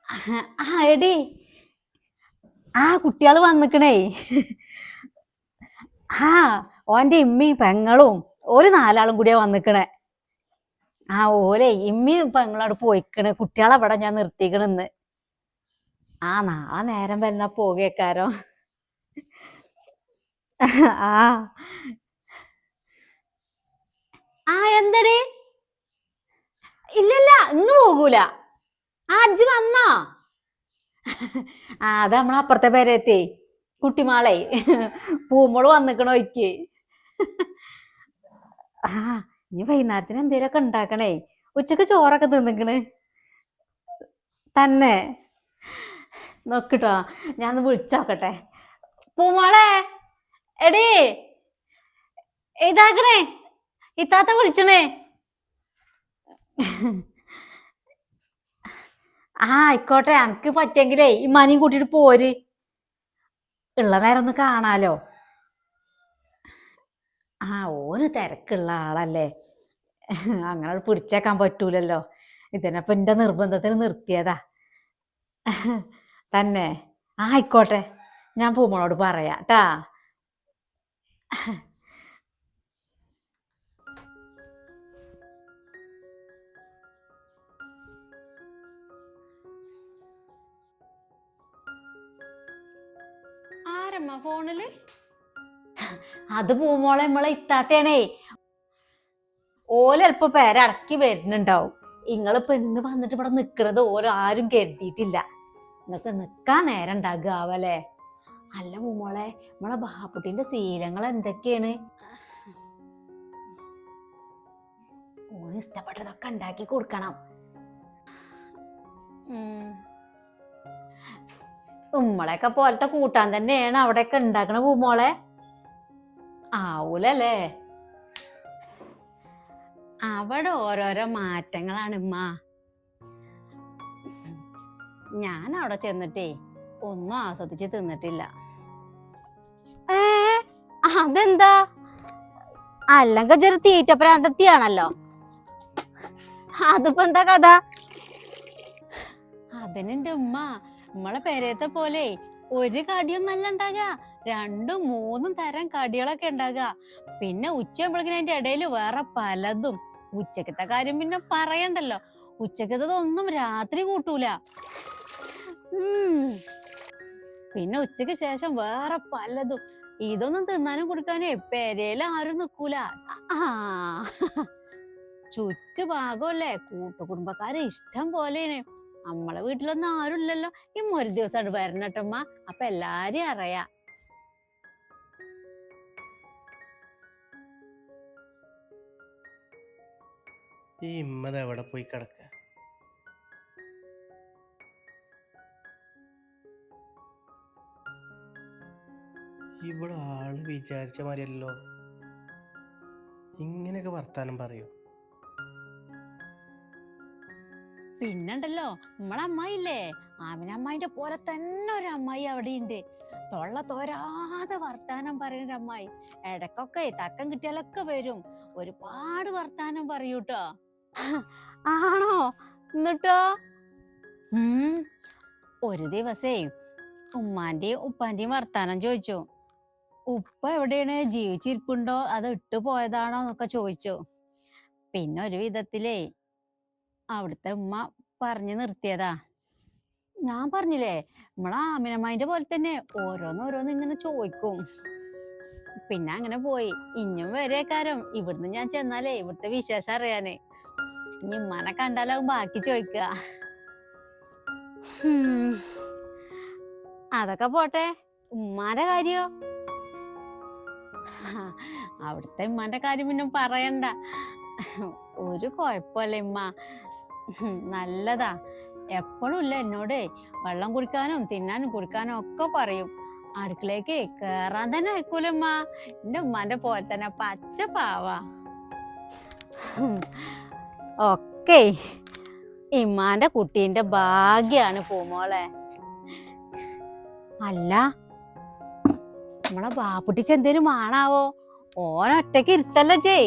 ആ എടി കുട്ടികള് വന്നിക്കണേ. ആ ഓന്റെ ഇമ്മയും പെങ്ങളും ഒരു നാലാളും കൂടിയാ വന്നിക്കണേ. ഓലെ ഇമ്മയും പെങ്ങളോട് പോയിക്കണ്. കുട്ടികളവിടെ ഞാൻ നിർത്തിക്കണെന്ന്. നാളെ നേരം വരുന്ന പോകേക്കാരോ. ആ എന്തടി? ഇല്ലല്ല, ഇന്ന് പോകൂല. അജ്ജ് വന്നോ? അത് നമ്മളപ്പുറത്തെ പേരെത്തി കുട്ടിമാളെ പൂമോള് വന്നിക്കണോയ്ക്ക്. ഇനി വൈകുന്നേരത്തിന് എന്തേലൊക്കെ ഉണ്ടാക്കണേ. ഉച്ചക്ക് ചോറൊക്കെ തിന്നിക്കണ്. തന്നെ നോക്കിട്ടോ, ഞാൻ വിളിച്ചോക്കട്ടെ. പൂമോളെ, എടീ ഇതാക്കണേ, ഇത്താത്ത വിളിച്ചണേ. ആയിക്കോട്ടെ, എനിക്ക് പറ്റെങ്കിലേ ഇമ്മാനെയും കൂട്ടിട്ട് പോര്. ഉള്ള നേരം ഒന്ന് കാണാലോ. ഓര് തിരക്കുള്ള ആളല്ലേ, അങ്ങനെ പിടിച്ചേക്കാൻ പറ്റൂലല്ലോ. ഇതിനപ്പൊ എന്റെ നിർബന്ധത്തിന് നിർത്തിയതാ. തന്നെ ആയിക്കോട്ടെ, ഞാൻ പൂമോളോട് പറയാ ട്ടാ. ആരമ്മ ഫോണില്? അത് പൂമോളെ നമ്മളെ ഇത്താത്തേണേ. ഓലൽപ്പം പേരടക്കി വരുന്നുണ്ടാവും. ഇങ്ങളിപ്പോ ഇന്ന് വന്നിട്ട് ഇവിടെ നിക്കണത് ഓരോ ആരും കരുതിയിട്ടില്ല. നിങ്ങക്ക് നിക്കാൻ നേരം ഉണ്ടാകാവല്ലേ. അല്ല പൂമോളെ, നമ്മളെ ബാപ്പുട്ടിന്റെ ശീലങ്ങൾ എന്തൊക്കെയാണ്? ഓന് ഇഷ്ടപ്പെട്ടതൊക്കെ ഉണ്ടാക്കി കൊടുക്കണം. ഉമ്മളെയൊക്കെ പോലത്തെ കൂട്ടാൻ തന്നെയാണ് അവിടെയൊക്കെ ഉണ്ടാക്കണ പൂമോളെ. ആവൂലല്ലേ. അവിടെ ഓരോരോ മാറ്റങ്ങളാണ് ഉമ്മ. ഞാൻ അവിടെ ചെന്നിട്ടേ ഒന്നും ആസ്വദിച്ച് തിന്നിട്ടില്ല. അതെന്താ? അല്ലെങ്കിൽ ചെറു തീറ്റപ്രാന്തത്തിയാണല്ലോ. അതിപ്പോ എന്താ കഥ? അതിനെന്റെ ഉമ്മ നമ്മളെ പെരേത്തെ പോലെ ഒരു കടിയൊന്നും അല്ല ഉണ്ടാകുക. 2-3 തരം കടികളൊക്കെ ഉണ്ടാകുക. പിന്നെ ഉച്ചയാകുമ്പോഴേക്കും അതിന്റെ ഇടയിൽ വേറെ പലതും. ഉച്ചക്കത്തെ കാര്യം പിന്നെ പറയണ്ടല്ലോ. ഉച്ചക്കത്തതൊന്നും രാത്രി കൂട്ടൂല. പിന്നെ ഉച്ചക്ക് ശേഷം വേറെ പലതും. ഇതൊന്നും തിന്നാനും കൊടുക്കാനേ പെരേല് ആരും നിക്കൂല. ചുറ്റുഭാഗമല്ലേ കൂട്ടുകുടുംബക്കാരെ ഇഷ്ടം പോലെയാണ്. നമ്മളെ വീട്ടിലൊന്നും ആരും ഇല്ലല്ലോ. ഒരു ദിവസം വരണട്ടമ്മ, അപ്പൊ എല്ലാരെയും അറിയാം. ഈ ഇമ്മത് എവിടെ പോയി കിടക്ക? ഇവിടെ ആള് വിചാരിച്ച മാതിരിയല്ലോ. ഇങ്ങനെയൊക്കെ വർത്താനം പറയൂ? പിന്നുണ്ടല്ലോ നമ്മളെ അമ്മായില്ലേ, ആമിനമ്മായിന്റെ പോലെ തന്നെ ഒരു അമ്മായി അവിടെ ഉണ്ട്. തൊള്ള തോരാതെ വർത്താനം പറയുന്ന അമ്മായി. ഇടക്കൊക്കെ തക്കം കിട്ടിയാലൊക്കെ വരും. ഒരുപാട് വർത്താനം പറയൂട്ടോ. ആണോ? എന്നിട്ടോ? ഒരു ദിവസേ ഉമ്മാന്റെയും ഉപ്പാന്റെയും വർത്താനം ചോദിച്ചു. ഉപ്പ എവിടെയാണ്, ജീവിച്ചിരിപ്പുണ്ടോ അത് ഇട്ടു പോയതാണോ എന്നൊക്കെ ചോദിച്ചു. പിന്നെ ഒരു വിധത്തിലേ അവിടുത്തെ ഉമ്മ പറഞ്ഞു നിർത്തിയതാ. ഞാൻ പറഞ്ഞില്ലേ, നമ്മളെ ആമിനമ്മായിന്റെ പോലെ തന്നെ ഓരോന്നോരോന്ന് ഇങ്ങനെ ചോദിക്കും. പിന്നെ അങ്ങനെ പോയി. ഇഞ്ഞും വരേക്കാരം. ഇവിടുന്ന് ഞാൻ ചെന്നാലേ ഇവിടുത്തെ വിശേഷം അറിയാന്. ഇനി ഉമ്മാനെ കണ്ടാലാവും ബാക്കി ചോദിക്കുക. അതൊക്കെ പോട്ടെ, ഉമ്മാന്റെ കാര്യോ? അവിടുത്തെ ഉമ്മാന്റെ കാര്യം പിന്നെ പറയണ്ട. ഒരു കുഴപ്പമില്ല ഉമ്മ, നല്ലതാ. എപ്പോഴും ഇല്ല എന്നോട് വെള്ളം കുടിക്കാനും തിന്നാനും കുടിക്കാനും ഒക്കെ പറയും. അടുക്കളേക്ക് കേറാൻ തന്നെ അയക്കൂലമ്മ. എന്റെ ഉമ്മാന്റെ പോലെ തന്നെ പച്ച പാവാ. ഒക്കെ ഇമ്മാന്റെ കുട്ടീന്റെ ഭാഗ്യാണ് പൂമോളെ. അല്ല, നമ്മളെ ബാപ്പുട്ടിക്ക് എന്തേലും ആണാവോ? ഓനൊറ്റക്ക് ഇരുത്തല്ല ചെയ്.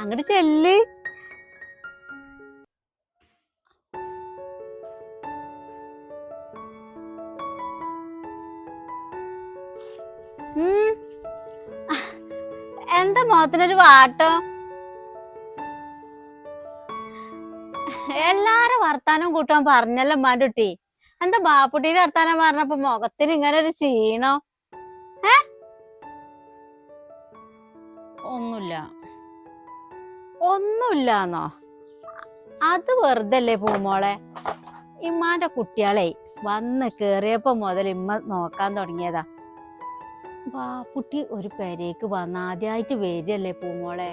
അങ്ങോട്ട് ചെല്ല്. ഉം. എന്താ മുഖത്തിനൊരു വാട്ടം? എല്ലാരും വർത്താനം കൂട്ടാൻ പറഞ്ഞല്ലോ ഉമ്മാന്റെ കുട്ടി. എന്താ ബാപ്പുട്ടീന്റെ വർത്താനം പറഞ്ഞപ്പോ മുഖത്തിന് ഇങ്ങനെ ഒരു ക്ഷീണോ? ഒന്നുമില്ല. ഒന്നുമില്ലാന്നോ? അത് വെറുതല്ലേ പൂമോളെ. ഇമ്മാന്റെ കുട്ടികളെ വന്ന് കേറിയപ്പോ മുതൽ ഇമ്മ നോക്കാൻ തുടങ്ങിയതാ. ബാപ്പുട്ടി ഒരു പേരേക്ക് വന്ന് ആദ്യമായിട്ട് വരികയല്ലേ പൂമോളെ.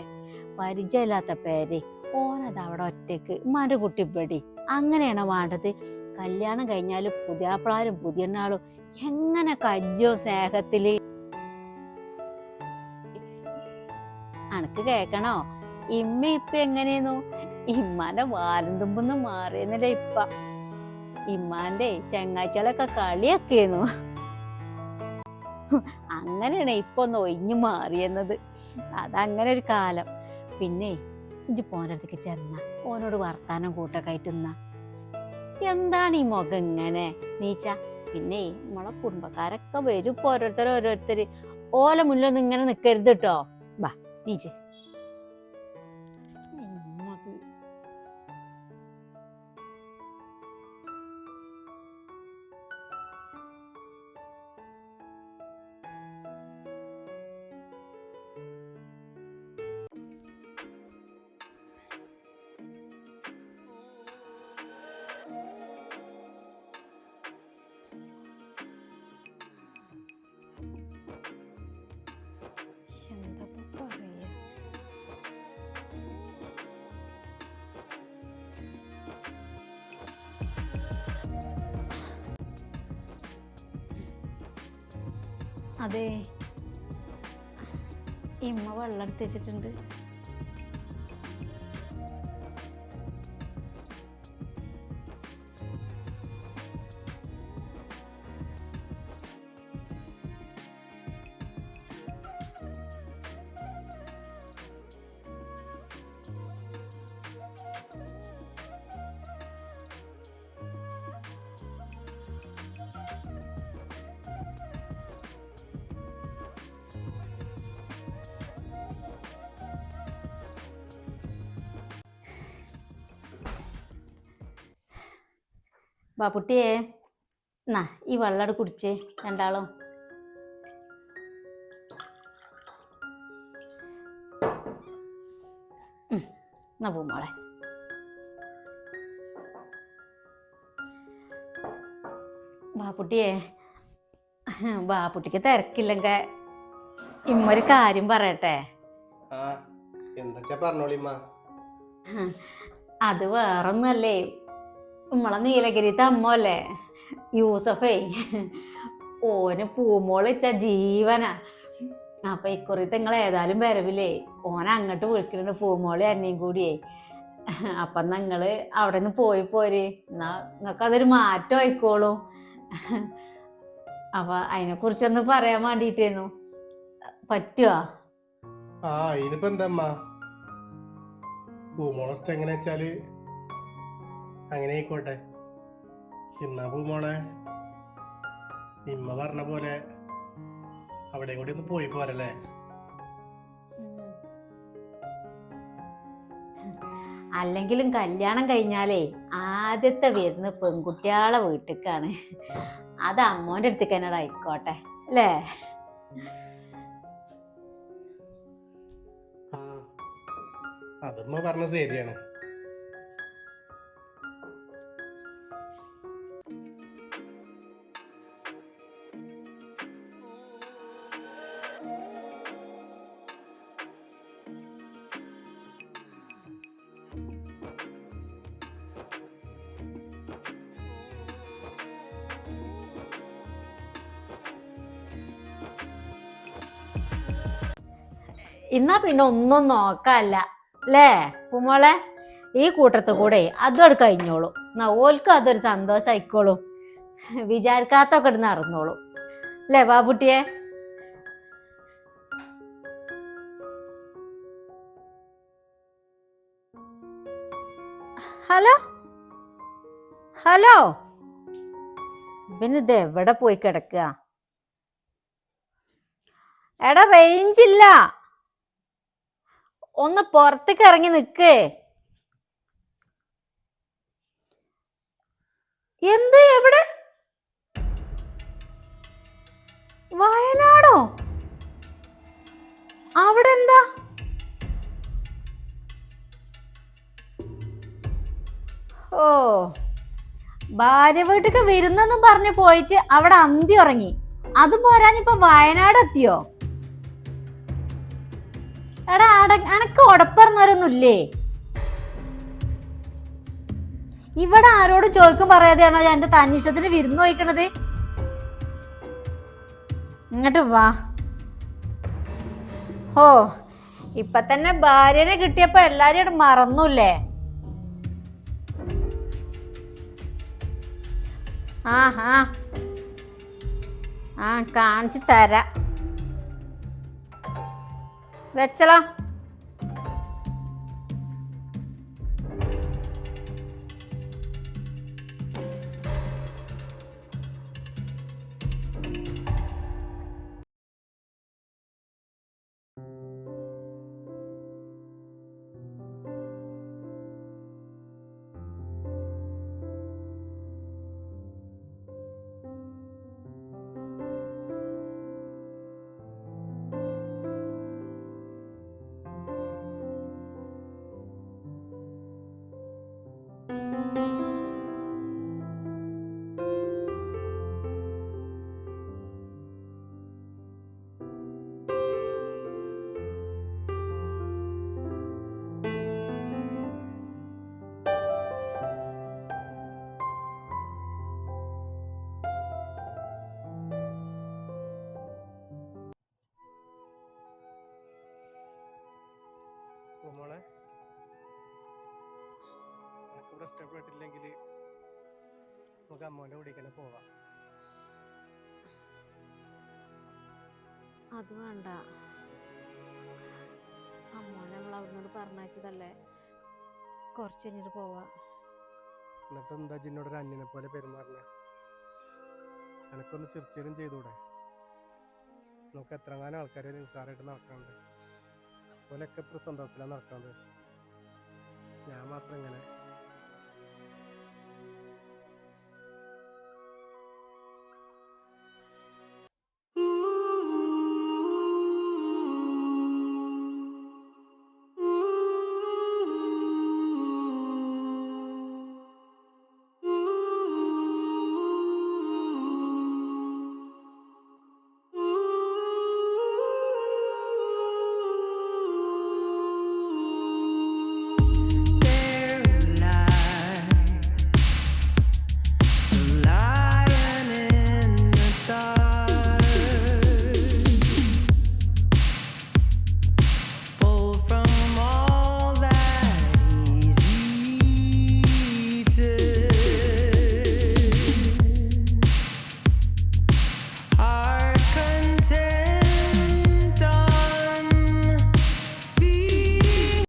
പരിചയമില്ലാത്ത പേര്. ഓനത് അവിടെ ഒറ്റക്ക്. ഉമ്മാന്റെ കുട്ടി ഇപ്പടി അങ്ങനെയാണോ വേണ്ടത്? കല്യാണം കഴിഞ്ഞാലും പുതിയാപ്പിളാരും പുതിയണ്ണാളും എങ്ങനെ കജ്ജോ സ്നേഹത്തില്. അനക്ക് കേക്കണോ? ഇമ്മ ഇപ്പ എങ്ങനെയെന്നു? ഇമ്മാന്റെ വാലും തുമ്പൊന്ന് മാറിയെന്നില്ല ഇപ്പ. ഇമ്മാന്റെ ചെങ്ങാഴ്ചകളൊക്കെ കളിയൊക്കെയായിരുന്നു. അങ്ങനെയാണ് ഇപ്പൊ ഒന്ന് ഒഴിഞ്ഞു മാറിയെന്നത്. അതങ്ങനെ ഒരു കാലം. പിന്നെ ഇഞ്ചി പോൻ്റെ അടുത്തേക്ക് ചെന്ന ഓനോട് വർത്താനം കൂട്ടൊക്കെ ആയിട്ട് നിന്ന. എന്താണ് ഈ മുഖം ഇങ്ങനെ നീച്ച? പിന്നെ നമ്മളെ കുടുംബക്കാരൊക്കെ വരും ഇപ്പൊ ഓരോരുത്തര്. ഓല മുന്നിലൊന്നും ഇങ്ങനെ നിക്കരുത് കേട്ടോ. വാ നീച്ച്. അതെ, ഇമ്മ വെള്ളം എടുത്ത് വെച്ചിട്ടുണ്ട്. ബാപ്പുട്ടിയെ എന്നാ ഈ വെള്ളം കുടിച്ചേ രണ്ടാളും. എന്നാ പൂമോളെ. ബാപ്പുട്ടിയെ, ബാപ്പുട്ടിക്ക് തിരക്കില്ലെങ്കിൽ ഇമ്മൊരു കാര്യം പറയട്ടെ. അത് വേറൊന്നുമല്ലേ, നമ്മളെ നീലഗിരിത്തെ അമ്മല്ലേ യൂസഫേ, ഓന് പൂമോള് വെച്ച ജീവനാ. അപ്പൊ ഇക്കുറിത്ത് നിങ്ങൾ ഏതായാലും വരവില്ലേ, ഓന അങ്ങോട്ട് വിളിക്കുന്നുണ്ട് പൂമോളി എന്നെയും കൂടിയേ. അപ്പൊ നിങ്ങള് അവിടെ നിന്ന് പോര്. എന്നാ നിങ്ങൾക്ക് അതൊരു മാറ്റം ആയിക്കോളും. അപ്പൊ അതിനെ കുറിച്ചൊന്ന് പറയാൻ വേണ്ടിട്ടേന്നു. പറ്റുവാ? ഇതിപ്പോ എന്താ പൂമോളെ ഇഷ്ടം എങ്ങനെ വെച്ചാല് അങ്ങനെ ആയിക്കോട്ടെ. എന്നാ പൂമോളെ, ഇമ്മ പറഞ്ഞ പോലെ അവിടെ കൂടി ഒന്ന് പോയി പോരല്ലേ? അല്ലെങ്കിലും കല്യാണം കഴിഞ്ഞാലേ ആദ്യത്തെ വരുന്ന പെൺകുട്ടികളെ വീട്ടിലേക്കാണ്. അത് അമ്മോന്റെ അടുത്തേക്ക് തന്നെ ആയിക്കോട്ടെ അല്ലേ? അതമ്മ പറഞ്ഞ ശരിയാണ്. എന്നാ പിന്നെ ഒന്നും നോക്കല്ല അല്ലേ പൂമോളെ? ഈ കൂട്ടത്തിൽ കൂടെ അതോട് കഴിഞ്ഞോളൂ. എന്നാ ഓൽക്കും അതൊരു സന്തോഷം ആയിക്കോളൂ. വിചാരിക്കാത്തൊക്കെ ഇട്ട് നടന്നോളൂ അല്ലേ ബാബുട്ടിയെ? ഹലോ ഹലോ, ഇവനിത് എവിടെ പോയി കിടക്കുക? എടാ റേഞ്ച് ഇല്ല, ഒന്ന് പുറത്തേക്ക് ഇറങ്ങി നിക്ക്. എന്ത് എവിടെ? വയനാടോ? അവിടെ എന്താ? ഓ, ഭാര്യ വീട്ടിക്ക് വരുന്നെന്നും പറഞ്ഞു പോയിട്ട് അവിടെ അന്തി ഉറങ്ങി. അത് പോരാഞ്ഞിപ്പോ വയനാട് എത്തിയോ? എടാ അനക്ക് ഉടപ്പറന്നവരൊന്നുമില്ലേ? ഇവിടെ ആരോട് ചോദിക്കും പറയാതെയാണോ ഞാൻ എന്റെ തന്നിഷ്ടത്തിന് വിരുന്ന് ചോദിക്കണത്? ഇങ്ങോട്ട് വാ. ഓ, ഇപ്പൊ തന്നെ ഭാര്യനെ കിട്ടിയപ്പോ എല്ലാരും ഇവിടെ മറന്നൂല്ലേ? ആ കാണിച്ചു തരാ. വെച്ചളാ. മോളെ, എനിക്കിവിടെ ഇഷ്ടപ്പെട്ടില്ലെങ്കിൽ നമുക്ക് അമ്മോന്റെ കൂടിക്ക് തന്നെ പോവാം. അത് വേണ്ട, അമ്മോനെ നമ്മൾ അവിടുന്ന് പറഞ്ഞയച്ചതല്ലേ, കുറച്ച് കഴിഞ്ഞിട്ട് പോവാ. എന്നിട്ട് എന്താ ജിന്നോട് ഒരു അന്യനെ പോലെ പെരുമാറണേ? എനക്കൊന്ന് ചിരിച്ചേലും ചെയ്തൂടെ? നമുക്ക് എത്രങ്ങാനും ആൾക്കാരെ നിസ്സാരമായിട്ട് നടക്കാണ്ട്, ഓലൊക്കെ എത്ര സന്തോഷത്തിലാണ് നടക്കുന്നത്. ഞാൻ മാത്രം ഇങ്ങനെ